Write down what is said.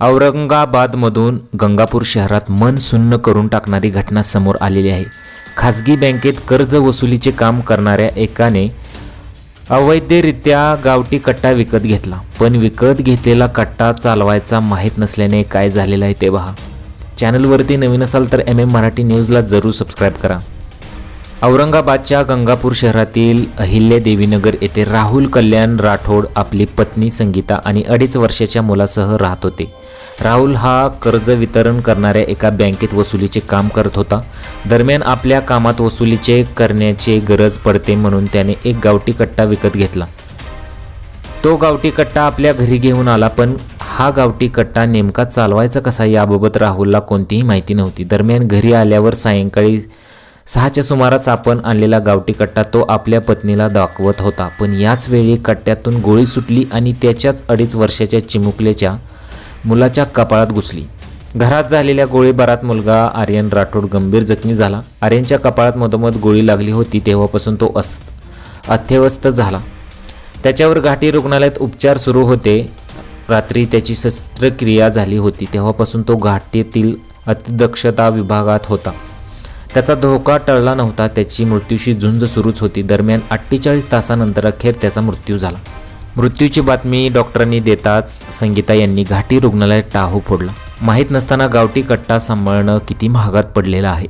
औरंगाबादमधून गंगापूर शहरात मन सुन्न करून टाकणारी घटना समोर आलेली आहे। खाजगी बँकेत कर्ज वसुलीचे काम करणाऱ्या एकाने अवैधरित्या गावठी कट्टा विकत घेतला, पण विकत घेतलेला कट्टा चालवायचा माहीत नसल्याने काय झालेलं आहे ते पहा। चॅनलवरती नवीन असाल तर मराठी न्यूजला जरूर सबस्क्राईब करा। औरंगाबादच्या गंगापूर शहरातील अहिल्यादेवीनगर येथे राहुल कल्याण राठोड आपली पत्नी संगीता आणि 2.5 वर्षाच्या मुलासह राहत होते। राहुल हा कर्ज वितरण करणाऱ्या एका बँकेत वसुलीचे काम करत होता। दरम्यान आपल्या कामात वसुलीचे करण्याची गरज पडते म्हणून त्याने एक गावठी कट्टा विकत घेतला। तो गावठी कट्टा आपल्या घरी घेऊन आला, पण हा गावठी कट्टा नेमका चालवायचा कसा याबाबत राहुलला कोणतीही माहिती नव्हती। दरम्यान घरी आल्यावर सायंकाळी 6च्या सुमारास आपण आणलेला गावठी कट्टा तो आपल्या पत्नीला दाखवत होता, पण याच वेळी कट्ट्यातून गोळी सुटली आणि त्याच्याच 2.5 वर्षाच्या चिमुकल्याच्या मुलाच्या कपाळात घुसली। घरात झालेल्या गोळीबारात मुलगा आर्यन राठोड गंभीर जखमी झाला। आर्यनच्या कपाळात मधोमध गोळी लागली होती, तेव्हापासून तो अत्यवस्थ झाला। त्याच्यावर घाटी रुग्णालयात उपचार सुरू होते। रात्री त्याची शस्त्रक्रिया झाली होती, तेव्हापासून तो घाटीतील अतिदक्षता विभागात होता। त्याचा धोका टळला नव्हता, त्याची मृत्यूशी झुंज सुरूच होती। दरम्यान 48 तासानंतर अखेर त्याचा मृत्यू झाला। मृत्यूची बातमी डॉक्टरांनी देताच संगीता यांनी घाटी रुग्णालयात टाहो फोडला। माहीत नसताना गावठी कट्टा सांभाळणं किती महागात पडलेलं आहे।